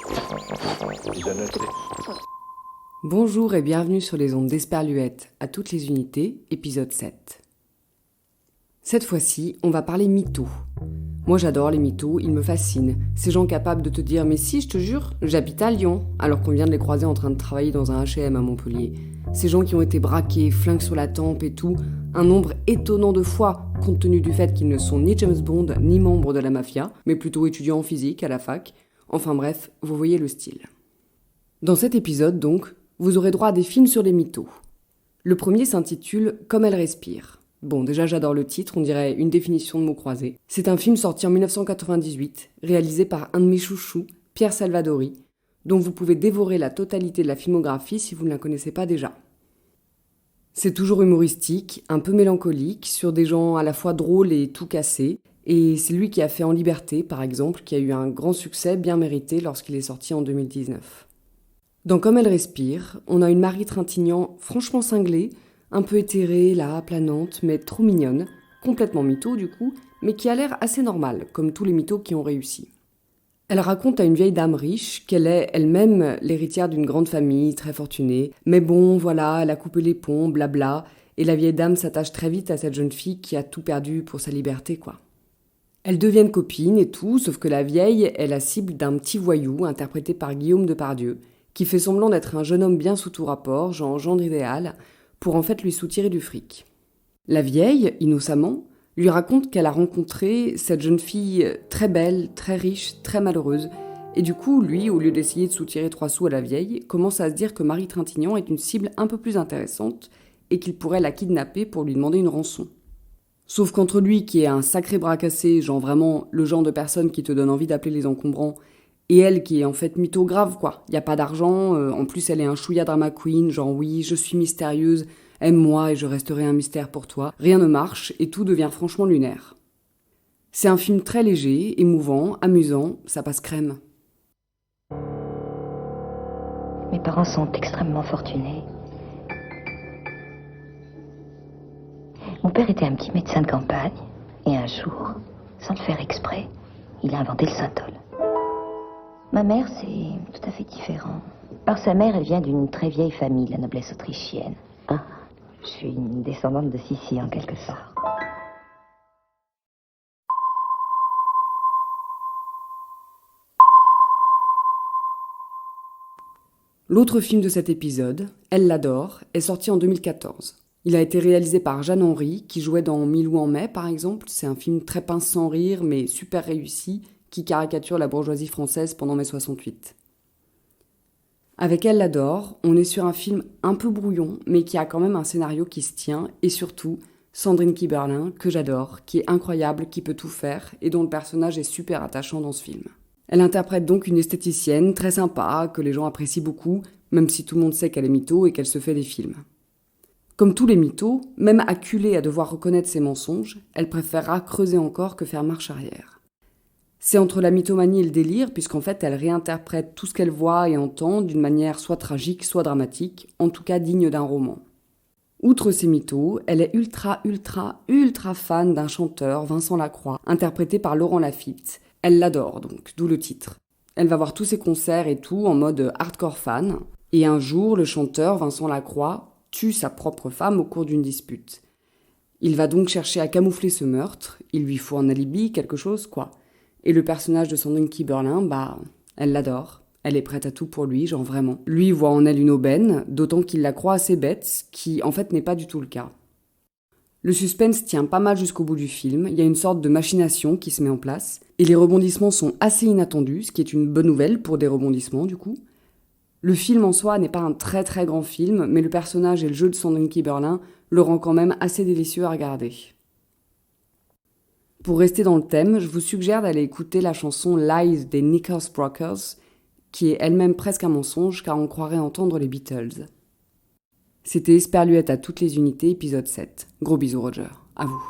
Bien noté. Bonjour et bienvenue sur les ondes d'Esperluette à toutes les unités, épisode 7. Cette fois-ci, on va parler mythos. Moi j'adore les mythos, ils me fascinent. Ces gens capables de te dire « mais si, je te jure, j'habite à Lyon », alors qu'on vient de les croiser en train de travailler dans un H&M à Montpellier. Ces gens qui ont été braqués, flingues sur la tempe et tout, un nombre étonnant de fois, compte tenu du fait qu'ils ne sont ni James Bond ni membres de la mafia, mais plutôt étudiants en physique à la fac. Enfin bref, vous voyez le style. Dans cet épisode donc, vous aurez droit à des films sur les mythos. Le premier s'intitule « Comme elle respire ». Bon, déjà j'adore le titre, on dirait une définition de mots croisés. C'est un film sorti en 1998, réalisé par un de mes chouchous, Pierre Salvadori, dont vous pouvez dévorer la totalité de la filmographie si vous ne la connaissez pas déjà. C'est toujours humoristique, un peu mélancolique, sur des gens à la fois drôles et tout cassés, et c'est lui qui a fait En Liberté, par exemple, qui a eu un grand succès bien mérité lorsqu'il est sorti en 2019. Dans Comme elle respire, on a une Marie Trintignant franchement cinglée, un peu éthérée, là, planante, mais trop mignonne, complètement mytho du coup, mais qui a l'air assez normale, comme tous les mythos qui ont réussi. Elle raconte à une vieille dame riche qu'elle est elle-même l'héritière d'une grande famille, très fortunée, mais bon, voilà, elle a coupé les ponts, blabla, et la vieille dame s'attache très vite à cette jeune fille qui a tout perdu pour sa liberté, quoi. Elles deviennent copines et tout, sauf que la vieille est la cible d'un petit voyou, interprété par Guillaume Depardieu, qui fait semblant d'être un jeune homme bien sous tout rapport, genre gendre idéal, pour en fait lui soutirer du fric. La vieille, innocemment, lui raconte qu'elle a rencontré cette jeune fille très belle, très riche, très malheureuse, et du coup, lui, au lieu d'essayer de soutirer 3 sous à la vieille, commence à se dire que Marie Trintignant est une cible un peu plus intéressante et qu'il pourrait la kidnapper pour lui demander une rançon. Sauf qu'entre lui, qui est un sacré bras cassé, genre vraiment le genre de personne qui te donne envie d'appeler les encombrants, et elle qui est en fait mytho grave quoi, y a pas d'argent, en plus elle est un chouïa drama queen, genre oui, je suis mystérieuse, aime-moi et je resterai un mystère pour toi, rien ne marche et tout devient franchement lunaire. C'est un film très léger, émouvant, amusant, ça passe crème. Mes parents sont extrêmement fortunés. Mon père était un petit médecin de campagne, et un jour, sans le faire exprès, il a inventé le synthol. Ma mère, c'est tout à fait différent. Par sa mère, elle vient d'une très vieille famille, la noblesse autrichienne. Ah, je suis une descendante de Sissi, en quelque sorte. L'autre film de cet épisode, Elle l'adore, est sorti en 2014. Il a été réalisé par Jeanne Henry, qui jouait dans Milou en mai par exemple. C'est un film très pince sans rire, mais super réussi, qui caricature la bourgeoisie française pendant mai 68. Avec Elle l'adore, on est sur un film un peu brouillon, mais qui a quand même un scénario qui se tient, et surtout, Sandrine Kiberlin, que j'adore, qui est incroyable, qui peut tout faire, et dont le personnage est super attachant dans ce film. Elle interprète donc une esthéticienne très sympa, que les gens apprécient beaucoup, même si tout le monde sait qu'elle est mytho et qu'elle se fait des films. Comme tous les mythos, même acculée à devoir reconnaître ses mensonges, elle préférera creuser encore que faire marche arrière. C'est entre la mythomanie et le délire, puisqu'en fait elle réinterprète tout ce qu'elle voit et entend d'une manière soit tragique, soit dramatique, en tout cas digne d'un roman. Outre ces mythos, elle est ultra fan d'un chanteur, Vincent Lacroix, interprété par Laurent Lafitte. Elle l'adore donc, d'où le titre. Elle va voir tous ses concerts et tout en mode hardcore fan, et un jour, le chanteur, Vincent Lacroix, tue sa propre femme au cours d'une dispute. Il va donc chercher à camoufler ce meurtre, il lui faut un alibi, quelque chose, quoi. Et le personnage de Sandrine Kiberlin, elle l'adore, elle est prête à tout pour lui, genre vraiment. Lui voit en elle une aubaine, d'autant qu'il la croit assez bête, qui en fait n'est pas du tout le cas. Le suspense tient pas mal jusqu'au bout du film, il y a une sorte de machination qui se met en place, et les rebondissements sont assez inattendus, ce qui est une bonne nouvelle pour des rebondissements du coup. Le film en soi n'est pas un très très grand film, mais le personnage et le jeu de Sandrine Kiberlin le rend quand même assez délicieux à regarder. Pour rester dans le thème, je vous suggère d'aller écouter la chanson Lies des Knickerbockers, qui est elle-même presque un mensonge car on croirait entendre les Beatles. C'était Esperluette à toutes les unités, épisode 7. Gros bisous Roger, à vous.